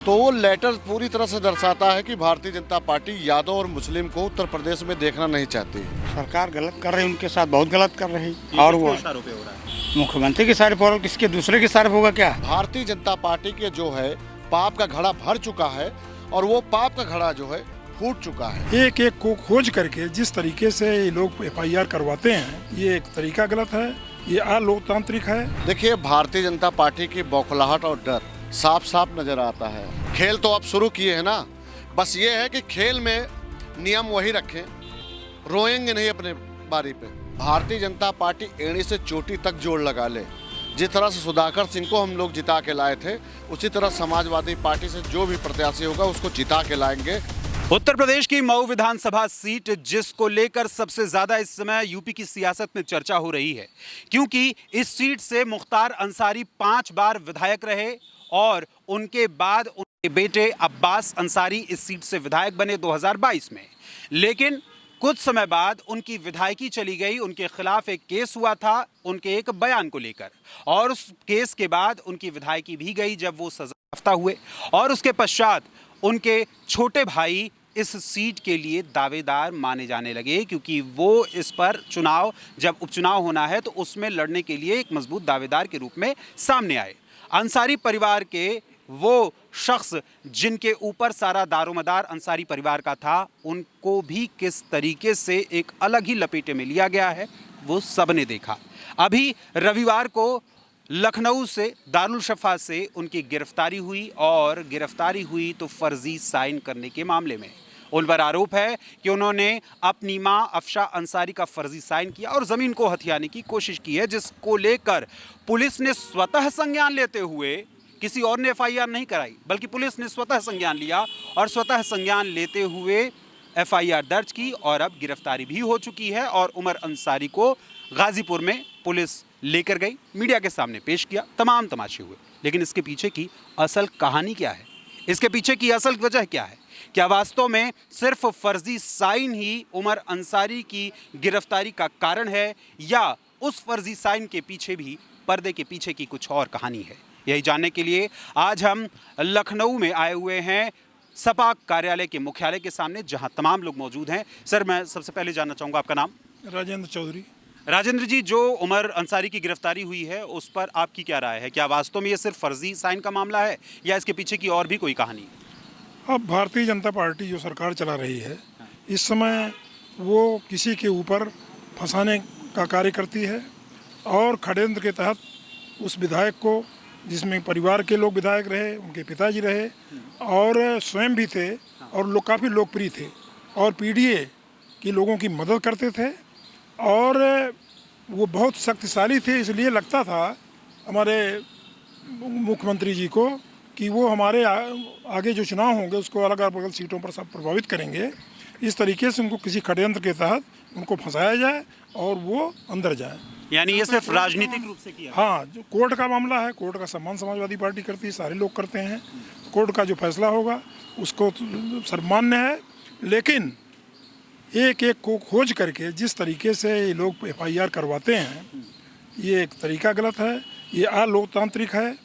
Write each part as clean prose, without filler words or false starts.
तो वो लेटर पूरी तरह से दर्शाता है कि भारतीय जनता पार्टी यादव और मुस्लिम को उत्तर प्रदेश में देखना नहीं चाहती। सरकार गलत कर रही है, उनके साथ बहुत गलत कर रही और वो इशारों पे हो रहा है। मुख्यमंत्री के सारे पर किसके दूसरे के सारे होगा क्या? भारतीय जनता पार्टी के जो है पाप का घड़ा भर चुका है और वो पाप का घड़ा जो है फूट चुका है। एक एक को खोज करके जिस तरीके से ये लोग एफआईआर करवाते हैं, ये एक तरीका गलत है, ये अलोकतांत्रिक है। देखिए, भारतीय जनता पार्टी की बौखलाहट और डर साफ साफ नजर आता है। खेल तो अब शुरू किए हैं ना, बस ये है कि खेल में नियम वही रखें, रोएंगे नहीं अपने बारी पे। भारतीय जनता पार्टी एड़ी से चोटी तक जोड़ लगा ले। जिस तरह से सुधाकर सिंह को हम लोग जिता के लाए थे, उसी तरह समाजवादी पार्टी से जो भी प्रत्याशी होगा उसको जिता के लाएंगे। उत्तर प्रदेश की मऊ विधानसभा सीट, जिसको लेकर सबसे ज्यादा इस समय यूपी की सियासत में चर्चा हो रही है, क्योंकि इस सीट से मुख्तार अंसारी 5 बार विधायक रहे और उनके बाद उनके बेटे अब्बास अंसारी इस सीट से विधायक बने 2022 में। लेकिन कुछ समय बाद उनकी विधायकी चली गई। उनके खिलाफ एक केस हुआ था उनके एक बयान को लेकर, और उस केस के बाद उनकी विधायकी भी गई जब वो सजायाफ्ता हुए। और उसके पश्चात उनके छोटे भाई इस सीट के लिए दावेदार माने जाने लगे, क्योंकि वो इस पर चुनाव, जब उपचुनाव होना है तो उसमें लड़ने के लिए एक मजबूत दावेदार के रूप में सामने आए। अंसारी परिवार के वो शख्स जिनके ऊपर सारा दारोमदार अंसारी परिवार का था, उनको भी किस तरीके से एक अलग ही लपेटे में लिया गया है, वो सबने देखा। अभी रविवार को लखनऊ से, दारुल शफा से उनकी गिरफ्तारी हुई, और गिरफ्तारी हुई तो फर्जी साइन करने के मामले में। उन पर आरोप है कि उन्होंने अपनी मां अफशा अंसारी का फर्जी साइन किया और ज़मीन को हथियाने की कोशिश की है, जिसको लेकर पुलिस ने स्वतः संज्ञान लेते हुए, किसी और ने एफआईआर नहीं कराई बल्कि पुलिस ने स्वतः संज्ञान लिया और स्वतः संज्ञान लेते हुए एफआईआर दर्ज की, और अब गिरफ्तारी भी हो चुकी है। और उमर अंसारी को गाजीपुर में पुलिस लेकर गई, मीडिया के सामने पेश किया, तमाम तमाशे हुए। लेकिन इसके पीछे की असल कहानी क्या है? इसके पीछे की असल वजह क्या है? क्या वास्तव में सिर्फ फर्जी साइन ही उमर अंसारी की गिरफ्तारी का कारण है, या उस फर्जी साइन के पीछे भी, पर्दे के पीछे की कुछ और कहानी है? यही जानने के लिए आज हम लखनऊ में आए हुए हैं, सपा कार्यालय के मुख्यालय के सामने, जहां तमाम लोग मौजूद हैं। सर, मैं सबसे पहले जानना चाहूँगा आपका नाम। राजेंद्र चौधरी। राजेंद्र जी, जो उमर अंसारी की गिरफ्तारी हुई है उस पर आपकी क्या राय है? क्या वास्तव में ये सिर्फ फर्जी साइन का मामला है, या इसके पीछे की और भी कोई कहानी? अब भारतीय जनता पार्टी जो सरकार चला रही है, इस समय वो किसी के ऊपर फंसाने का कार्य करती है, और षड्यंत्र के तहत उस विधायक को, जिसमें परिवार के लोग विधायक रहे, उनके पिताजी रहे और स्वयं भी थे, और लोग काफ़ी लोकप्रिय थे और पीडीए के लोगों की मदद करते थे, और वो बहुत शक्तिशाली थे। इसलिए लगता था हमारे मुख्यमंत्री जी को कि वो हमारे आगे जो चुनाव होंगे उसको अलग अलग सीटों पर सब प्रभावित करेंगे। इस तरीके से उनको किसी षड्यंत्र के तहत उनको फंसाया जाए और वो अंदर जाए। यानी ये सिर्फ राजनीतिक रूप से किया? हाँ, जो कोर्ट का मामला है, कोर्ट का सम्मान समाजवादी पार्टी करती है, सारे लोग करते हैं। कोर्ट का जो फैसला होगा उसको सर्वमान्य है, लेकिन एक एक को खोज करके जिस तरीके से ये लोग एफआईआर करवाते हैं, ये एक तरीका गलत है, ये अलोकतांत्रिक है,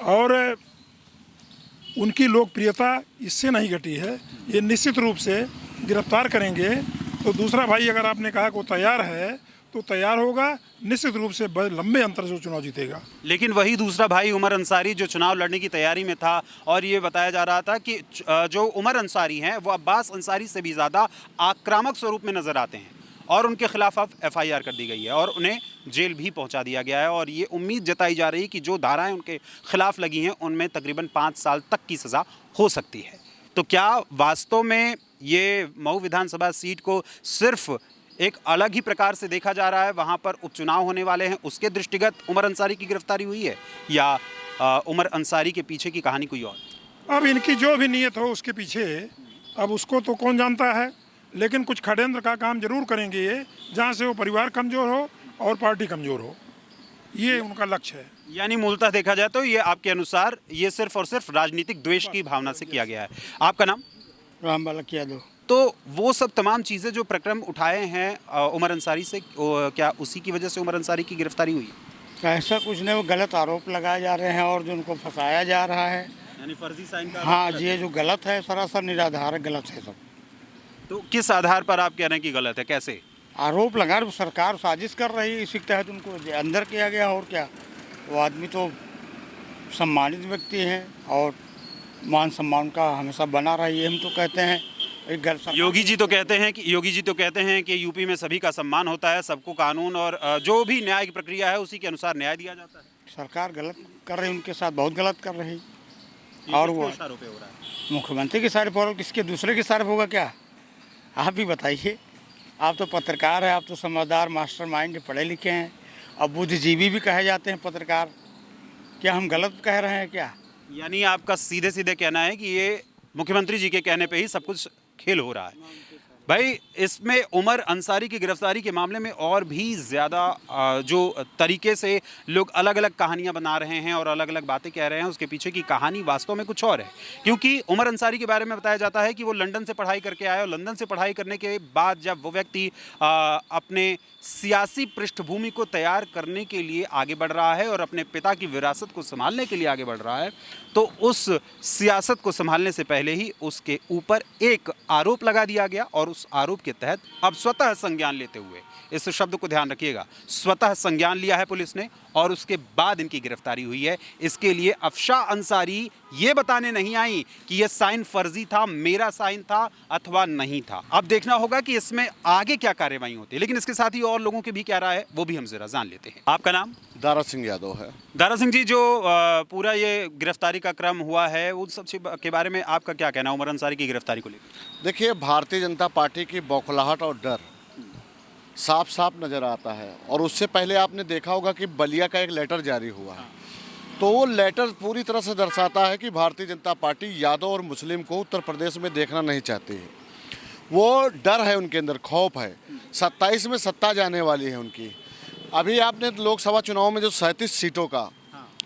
और उनकी लोकप्रियता इससे नहीं घटी है। ये निश्चित रूप से गिरफ्तार करेंगे तो दूसरा भाई, अगर आपने कहा कि वो तैयार है तो तैयार होगा, निश्चित रूप से लंबे अंतर से चुनाव जीतेगा। लेकिन वही दूसरा भाई उमर अंसारी जो चुनाव लड़ने की तैयारी में था, और ये बताया जा रहा था कि जो उमर अंसारी हैं वो अब्बास अंसारी से भी ज़्यादा आक्रामक स्वरूप में नज़र आते हैं, और उनके खिलाफ अब एफआईआर कर दी गई है और उन्हें जेल भी पहुंचा दिया गया है। और ये उम्मीद जताई जा रही है कि जो धाराएं उनके खिलाफ लगी हैं उनमें तकरीबन 5 साल तक की सज़ा हो सकती है। तो क्या वास्तव में ये मऊ विधानसभा सीट को सिर्फ एक अलग ही प्रकार से देखा जा रहा है, वहाँ पर उपचुनाव होने वाले हैं, उसके दृष्टिगत उमर अंसारी की गिरफ्तारी हुई है, या उमर अंसारी के पीछे की कहानी कोई और? अब इनकी जो भी नीयत हो उसके पीछे, अब उसको तो कौन जानता है, लेकिन कुछ षड्यंत्र का काम जरूर करेंगे ये, जहाँ से वो परिवार कमज़ोर हो और पार्टी कमज़ोर हो, ये उनका लक्ष्य है। यानी मूलतः देखा जाए तो ये आपके अनुसार ये सिर्फ और सिर्फ राजनीतिक द्वेष की भावना से किया गया है। आपका नाम? राम बालक यादव। तो वो सब तमाम चीज़ें जो प्रक्रम उठाए हैं उमर अंसारी से, क्या उसी की वजह से उमर अंसारी की गिरफ्तारी हुई? ऐसा कुछ नहीं, वो गलत आरोप लगाए जा रहे हैं और जो उनको फंसाया जा रहा है यानी फर्जी साइन का हाँ, ये जो गलत है सरासर निराधार गलत है सब। तो किस आधार पर आप कह रहे हैं कि गलत है, कैसे? आरोप लगा रहे, सरकार साजिश कर रही है, इसी के तहत उनको अंदर किया गया। और क्या, वो आदमी तो सम्मानित व्यक्ति हैं और मान सम्मान का हमेशा बना रहा है, ये हम तो कहते हैं। एक गलत योगी जी तो कहते हैं कि यूपी में सभी का सम्मान होता है, सबको कानून और जो भी न्याय की प्रक्रिया है उसी के अनुसार न्याय दिया जाता है। सरकार गलत कर रही है, उनके साथ बहुत गलत कर रही। ये और किसके वो इशारों पे हो रहा है? मुख्यमंत्री के सारे पर किसके दूसरे के सारे होगा क्या? आप भी बताइए। आप तो पत्रकार हैं, आप तो समझदार मास्टरमाइंड पढ़े लिखे हैं, अब बुद्धिजीवी भी कहे जाते हैं पत्रकार। क्या हम गलत कह रहे हैं क्या? यानी आपका सीधे सीधे कहना है कि ये मुख्यमंत्री जी के कहने पे ही सब कुछ खेल हो रहा है। भाई, इसमें उमर अंसारी की गिरफ्तारी के मामले में और भी ज़्यादा जो तरीके से लोग अलग अलग कहानियां बना रहे हैं और अलग अलग बातें कह रहे हैं, उसके पीछे की कहानी वास्तव में कुछ और है। क्योंकि उमर अंसारी के बारे में बताया जाता है कि वो लंदन से पढ़ाई करके आया और लंदन से पढ़ाई करने के बाद जब वो व्यक्ति अपने सियासी पृष्ठभूमि को तैयार करने के लिए आगे बढ़ रहा है और अपने पिता की विरासत को संभालने के लिए आगे बढ़ रहा है, तो उस सियासत को संभालने से पहले ही उसके ऊपर एक आरोप लगा दिया गया और उस आरोप के तहत अब स्वतः संज्ञान लेते हुए, इस शब्द को ध्यान रखिएगा, स्वतः संज्ञान लिया है पुलिस ने और उसके बाद इनकी गिरफ्तारी हुई है। इसके लिए अफशा अंसारी ये बताने नहीं आई कि यह साइन फर्जी था, मेरा साइन था अथवा नहीं था। अब देखना होगा कि इसमें आगे क्या कार्रवाई होती है। लेकिन इसके साथ ही और लोगों की भी क्या राय है वो भी हम जरा जान लेते हैं। आपका नाम? दारा सिंह यादव है। दारा सिंह जी, जो पूरा ये गिरफ्तारी का क्रम हुआ है उन सब के बारे में आपका क्या कहना है उमर अंसारी की गिरफ्तारी को लेकर? देखिए, भारतीय जनता पार्टी की बौखलाहट और डर साफ साफ नज़र आता है। और उससे पहले आपने देखा होगा कि बलिया का एक लेटर जारी हुआ है, तो वो लेटर पूरी तरह से दर्शाता है कि भारतीय जनता पार्टी यादव और मुस्लिम को उत्तर प्रदेश में देखना नहीं चाहती है। वो डर है उनके अंदर, खौफ है। 27 में सत्ता जाने वाली है उनकी। अभी आपने लोकसभा चुनाव में जो 37 सीटों का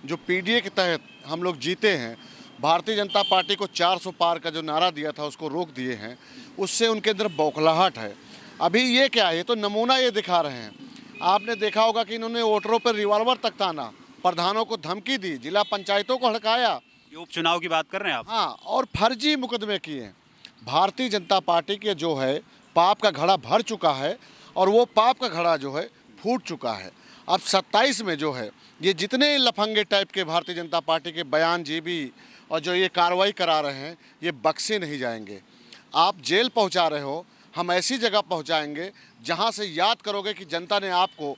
जो पीडीए के तहत हम लोग जीते हैं, भारतीय जनता पार्टी को 400 पार का जो नारा दिया था उसको रोक दिए हैं, उससे उनके अंदर बौखलाहट है। अभी ये क्या है, ये तो नमूना ये दिखा रहे हैं। आपने देखा होगा कि इन्होंने वोटरों पर रिवॉल्वर तक ताना, प्रधानों को धमकी दी, जिला पंचायतों को हड़काया। ये उपचुनाव की बात कर रहे हैं आप? हाँ, और फर्जी मुकदमे किए। भारतीय जनता पार्टी के जो है पाप का घड़ा भर चुका है और वो पाप का घड़ा जो है फूट चुका है। अब 27 में जो है ये जितने लफंगे टाइप के भारतीय जनता पार्टी के बयानजीबी और जो ये कार्रवाई करा रहे हैं, ये बख्शे नहीं जाएंगे। आप जेल पहुंचा रहे हो, हम ऐसी जगह पहुंचाएंगे जहां से याद करोगे कि जनता ने आपको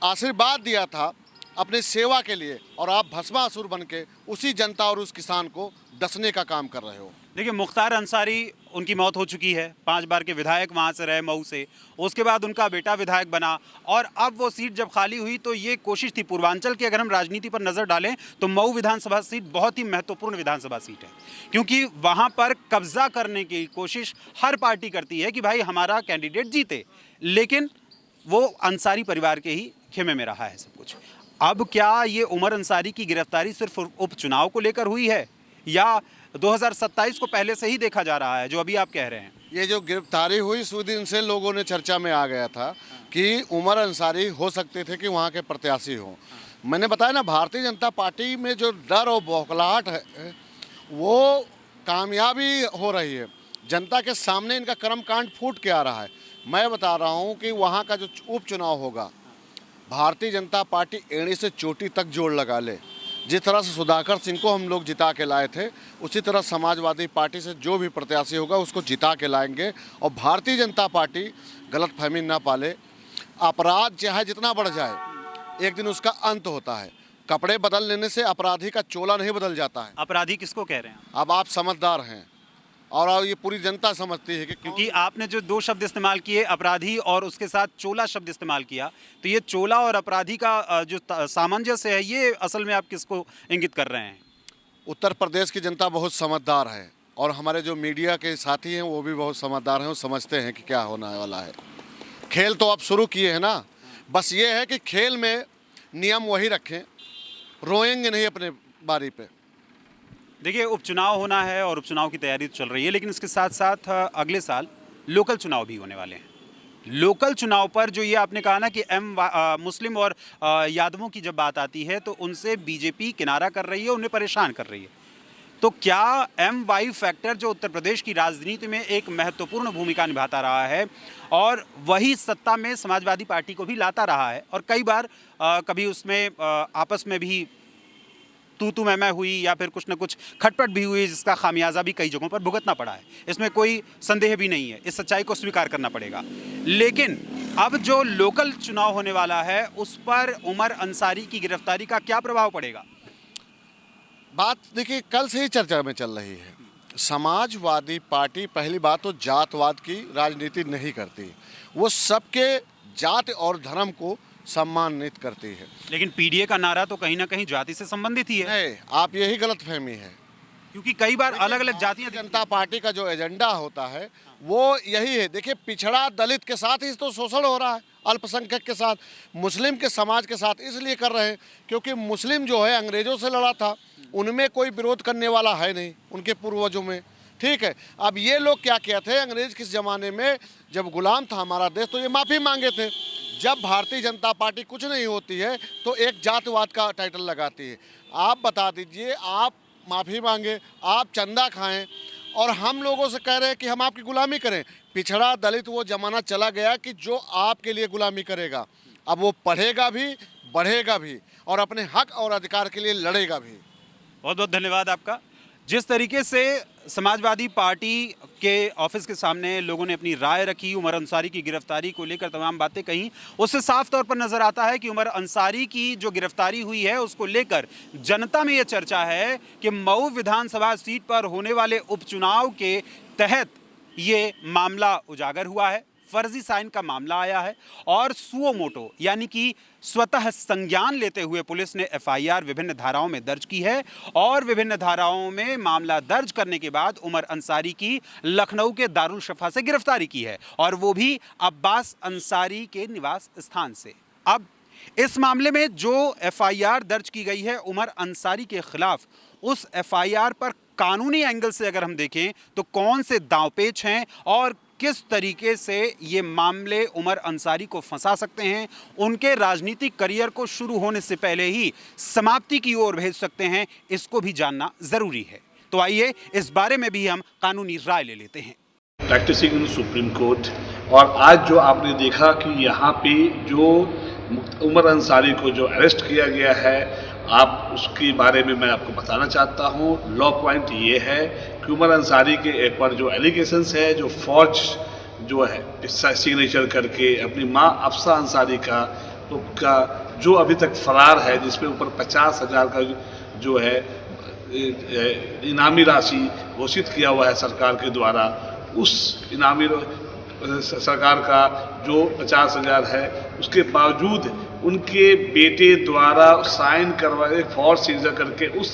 आशीर्वाद दिया था अपने सेवा के लिए और आप भस्मासुर बन के उसी जनता और उस किसान को डसने का काम कर रहे हो। देखिए, मुख्तार अंसारी, उनकी मौत हो चुकी है, 5 बार के विधायक वहाँ से रहे मऊ से। उसके बाद उनका बेटा विधायक बना और अब वो सीट जब खाली हुई तो ये कोशिश थी, पूर्वांचल की अगर हम राजनीति पर नज़र डालें तो मऊ विधानसभा सीट बहुत ही महत्वपूर्ण विधानसभा सीट है, क्योंकि वहाँ पर कब्जा करने की कोशिश हर पार्टी करती है कि भाई हमारा कैंडिडेट जीते, लेकिन वो अंसारी परिवार के ही खेमे में रहा है सब कुछ। अब क्या ये उमर अंसारी की गिरफ्तारी सिर्फ उपचुनाव को लेकर हुई है या 2027 को पहले से ही देखा जा रहा है, जो अभी आप कह रहे हैं? ये जो गिरफ्तारी हुई उस दिन से लोगों ने चर्चा में आ गया था कि उमर अंसारी हो सकते थे कि वहाँ के प्रत्याशी हो। मैंने बताया ना, भारतीय जनता पार्टी में जो डर और बौखलाहट है वो कामयाबी हो रही है। जनता के सामने इनका कर्मकांड फूट के आ रहा है। मैं बता रहा हूँ कि वहाँ का जो उपचुनाव होगा, भारतीय जनता पार्टी एड़ी से चोटी तक जोड़ लगा ले। जिस तरह से सुधाकर सिंह को हम लोग जिता के लाए थे, उसी तरह समाजवादी पार्टी से जो भी प्रत्याशी होगा उसको जिता के लाएंगे। और भारतीय जनता पार्टी गलतफहमी ना पाले। अपराध चाहे जितना बढ़ जाए, एक दिन उसका अंत होता है। कपड़े बदल लेने से अपराधी का चोला नहीं बदल जाता है। अपराधी किसको कह रहे हैं? अब आप समझदार हैं और ये पूरी जनता समझती है कि क्योंकि आपने जो 2 शब्द इस्तेमाल किए, अपराधी और उसके साथ चोला शब्द इस्तेमाल किया, तो ये चोला और अपराधी का जो सामंजस्य है, ये असल में आप किसको इंगित कर रहे हैं? उत्तर प्रदेश की जनता बहुत समझदार है और हमारे जो मीडिया के साथी हैं वो भी बहुत समझदार हैं। वो समझते हैं कि क्या होने वाला है। खेल तो आप शुरू किए हैं ना, बस ये है कि खेल में नियम वही रखें, रोएंगे नहीं अपने बारी पे। देखिए, उपचुनाव होना है और उपचुनाव की तैयारी तो चल रही है, लेकिन इसके साथ साथ अगले साल लोकल चुनाव भी होने वाले हैं। लोकल चुनाव पर जो ये आपने कहा ना कि मुस्लिम और यादवों की जब बात आती है तो उनसे बीजेपी किनारा कर रही है, उन्हें परेशान कर रही है। तो क्या MY फैक्टर जो उत्तर प्रदेश की राजनीति में एक महत्वपूर्ण भूमिका निभाता रहा है और वही सत्ता में समाजवादी पार्टी को भी लाता रहा है, और कई बार कभी उसमें आपस में भी तू मैं हुई या फिर कुछ ना कुछ खटपट भी हुई, जिसका खामियाजा भी कई जगहों पर भुगतना पड़ा है, इसमें कोई संदेह भी नहीं है, इस सच्चाई को स्वीकार करना पड़ेगा। लेकिन अब जो लोकल चुनाव होने वाला है उस पर उमर अंसारी की गिरफ्तारी का क्या प्रभाव पड़ेगा? बात देखिए, कल से ही चर्चा में चल रही है। समाजवादी पार्टी पहली बात तो जातवाद की राजनीति नहीं करती, वो सबके जात और धर्म को सम्मानित करती है। लेकिन PDA का नारा तो कहीं ना कहीं जाति से संबंधित ही है। नहीं, आप यही गलतफहमी है, क्योंकि कई बार अलग अलग जातियां जनता पार्टी का जो एजेंडा होता है वो यही है। देखिए, पिछड़ा दलित के साथ ही तो शोषण हो रहा है, अल्पसंख्यक के साथ, मुस्लिम के समाज के साथ इसलिए कर रहे हैं क्योंकि मुस्लिम जो है अंग्रेजों से लड़ा था, उनमें कोई विरोध करने वाला है नहीं, उनके पूर्वजों में। ठीक है, अब ये लोग क्या किया थे, अंग्रेज किस ज़माने में जब गुलाम था हमारा देश तो ये माफ़ी मांगे थे। जब भारतीय जनता पार्टी कुछ नहीं होती है तो एक जातवाद का टाइटल लगाती है। आप बता दीजिए, आप माफ़ी मांगे, आप चंदा खाएं और हम लोगों से कह रहे हैं कि हम आपकी गुलामी करें। पिछड़ा दलित वो ज़माना चला गया कि जो आपके लिए गुलामी करेगा, अब वो पढ़ेगा भी, बढ़ेगा भी और अपने हक और अधिकार के लिए लड़ेगा भी। बहुत बहुत धन्यवाद आपका। जिस तरीके से समाजवादी पार्टी के ऑफिस के सामने लोगों ने अपनी राय रखी, उमर अंसारी की गिरफ्तारी को लेकर तमाम बातें कहीं, उससे साफ तौर पर नजर आता है कि उमर अंसारी की जो गिरफ्तारी हुई है उसको लेकर जनता में यह चर्चा है कि मऊ विधानसभा सीट पर होने वाले उपचुनाव के तहत ये मामला उजागर हुआ है, फर्जी साइन का मामला आया है और सुओ मोटो यानी कि स्वतः संज्ञान लेते हुए पुलिस ने FIR विभिन्न धाराओं में दर्ज की है और विभिन्न धाराओं में मामला दर्ज करने के बाद उमर अंसारी की लखनऊ के दारुल शफा से गिरफ्तारी की है, और वो भी अब्बास अंसारी के निवास स्थान से। अब इस मामले में जो FIR दर्ज की गई है उमर अंसारी के खिलाफ, उस FIR पर कानूनी एंगल से अगर हम देखें तो कौन से दांवपेच हैं और किस तरीके से ये मामले उमर अंसारी को फंसा सकते हैं, उनके राजनीतिक करियर को शुरू होने से पहले ही समाप्ति की ओर भेज सकते हैं, इसको भी जानना जरूरी है। तो आइए इस बारे में भी हम कानूनी राय ले लेते हैं। प्रैक्टिसिंग इन सुप्रीम कोर्ट, और आज जो आपने देखा कि यहाँ पे जो उमर अंसारी को जो अरेस्ट किया गया है, आप उसके बारे में मैं आपको बताना चाहता हूँ। लॉ पॉइंट ये है कि उमर अंसारी के पर जो एलिगेशंस है, जो फौज जो है सिग्नेचर करके अपनी माँ अफसा अंसारी का जो अभी तक फरार है, जिसमें ऊपर 50,000 का जो है इनामी राशि घोषित किया हुआ है सरकार के द्वारा, उस इनामी सरकार का जो 50,000 है उसके बावजूद उनके बेटे द्वारा साइन करवाए फॉर्स सिग्नेचर करके उस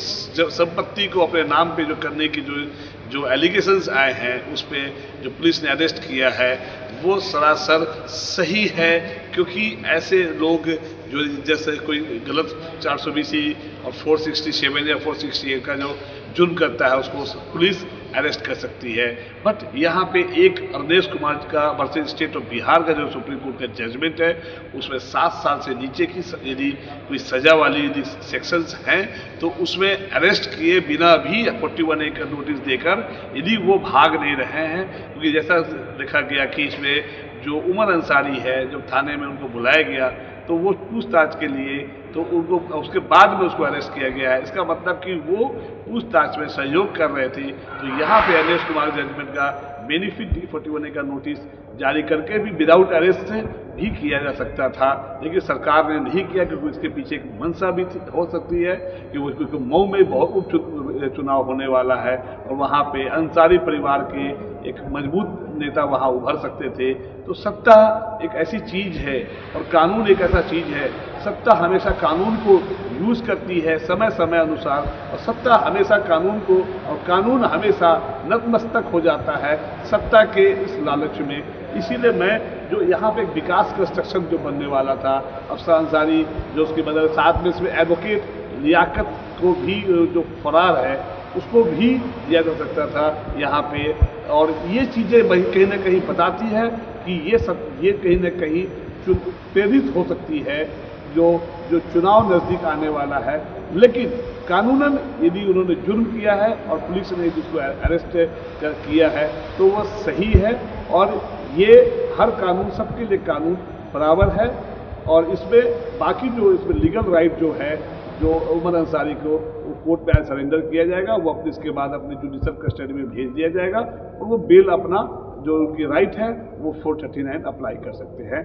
संपत्ति को अपने नाम पे जो करने की जो एलिगेशंस आए हैं, उस पे जो पुलिस ने अरेस्ट किया है वो सरासर सही है। क्योंकि ऐसे लोग जो जैसे कोई गलत 420 और 467 या 468 का जो जुर्म करता है उसको पुलिस अरेस्ट कर सकती है। बट यहाँ पे एक अरनेश कुमार का वर्सेस स्टेट ऑफ बिहार का जो सुप्रीम कोर्ट का जजमेंट है, उसमें 7 साल से नीचे की यदि कोई सजा वाली यदि सेक्शंस हैं तो उसमें अरेस्ट किए बिना भी 41A का नोटिस देकर यदि वो भाग नहीं रहे हैं, क्योंकि जैसा देखा गया कि इसमें जो उमर अंसारी है, जब थाने में उनको बुलाया गया तो वो पूछताछ के लिए, तो उनको उसके बाद में उसको अरेस्ट किया गया है। इसका मतलब कि वो पूछताछ में सहयोग कर रहे थे। तो यहाँ पे अरनेश कुमार जजमेंट का बेनिफिट 41A का नोटिस जारी करके भी विदाउट अरेस्ट भी किया जा सकता था, लेकिन सरकार ने नहीं किया, क्योंकि इसके पीछे एक मंशा भी हो सकती है कि वो क्योंकि मऊ में बहुत उपचुनाव होने वाला है और वहाँ पे अंसारी परिवार के एक मजबूत नेता वहाँ उभर सकते थे। तो सत्ता एक ऐसी चीज़ है और कानून एक ऐसा चीज़ है, सत्ता हमेशा कानून को यूज़ करती है समय समय अनुसार, और सत्ता हमेशा कानून को, और कानून हमेशा नतमस्तक हो जाता है सत्ता के इस लालच में। इसीलिए मैं जो यहाँ पे एक विकास कंस्ट्रक्शन जो बनने वाला था, अफसा अंसारी जो उसके बदले साथ में इसमें एडवोकेट लियाकत को भी जो फरार है उसको भी दिया जा सकता था यहाँ पे। और ये चीज़ें कहीं ना कहीं बताती है कि ये कहीं ना कहीं प्रेरित हो सकती है जो चुनाव नज़दीक आने वाला है, लेकिन कानूनन यदि उन्होंने जुर्म किया है और पुलिस ने जिसको अरेस्ट किया है तो वह सही है, और ये हर कानून, सबके लिए कानून बराबर है। और इसमें बाकी जो इसमें लीगल राइट जो है, जो उमर अंसारी को कोर्ट में सरेंडर किया जाएगा, वो अपने इसके बाद अपनी जुडिशल कस्टडी में भेज दिया जाएगा और वो बेल अपना जो उनकी राइट है वो 439 अप्लाई कर सकते हैं।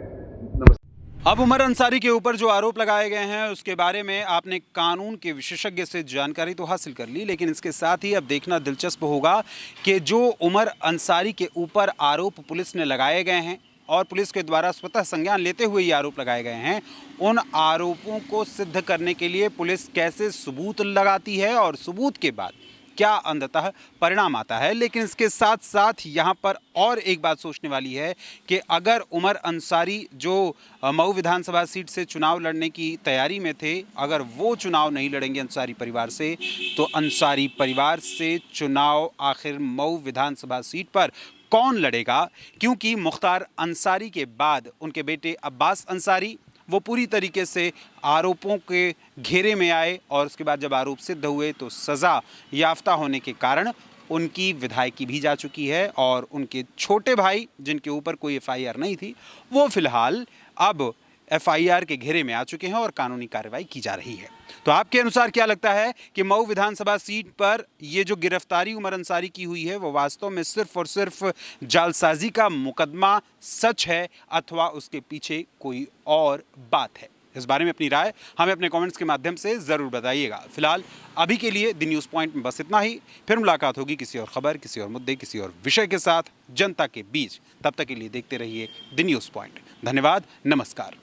नमस्कार। अब उमर अंसारी के ऊपर जो आरोप लगाए गए हैं उसके बारे में आपने कानून के विशेषज्ञ से जानकारी तो हासिल कर ली, लेकिन इसके साथ ही अब देखना दिलचस्प होगा कि जो उमर अंसारी के ऊपर आरोप पुलिस ने लगाए गए हैं और पुलिस के द्वारा स्वतः संज्ञान लेते हुए ये आरोप लगाए गए हैं, उन आरोपों को सिद्ध करने के लिए पुलिस कैसे सबूत लगाती है और सबूत के बाद क्या अंततः परिणाम आता है। लेकिन इसके साथ साथ यहाँ पर और एक बात सोचने वाली है कि अगर उमर अंसारी जो मऊ विधानसभा सीट से चुनाव लड़ने की तैयारी में थे, अगर वो चुनाव नहीं लड़ेंगे अंसारी परिवार से, तो अंसारी परिवार से चुनाव आखिर मऊ विधानसभा सीट पर कौन लड़ेगा? क्योंकि मुख्तार अंसारी के बाद उनके बेटे अब्बास अंसारी वो पूरी तरीके से आरोपों के घेरे में आए और उसके बाद जब आरोप सिद्ध हुए तो सज़ा याफ्ता होने के कारण उनकी विधायकी भी जा चुकी है और उनके छोटे भाई जिनके ऊपर कोई एफआईआर नहीं थी वो फिलहाल अब एफआईआर के घेरे में आ चुके हैं और कानूनी कार्रवाई की जा रही है। तो आपके अनुसार क्या लगता है कि मऊ विधानसभा सीट पर ये जो गिरफ्तारी उमर अंसारी की हुई है वो वास्तव में सिर्फ और सिर्फ जालसाजी का मुकदमा सच है अथवा उसके पीछे कोई और बात है? इस बारे में अपनी राय हमें अपने कमेंट्स के माध्यम से ज़रूर बताइएगा। फिलहाल अभी के लिए द न्यूज़ पॉइंट में बस इतना ही। फिर मुलाकात होगी किसी और खबर, किसी और मुद्दे, किसी और विषय के साथ जनता के बीच। तब तक के लिए देखते रहिए द न्यूज़ पॉइंट। धन्यवाद, नमस्कार।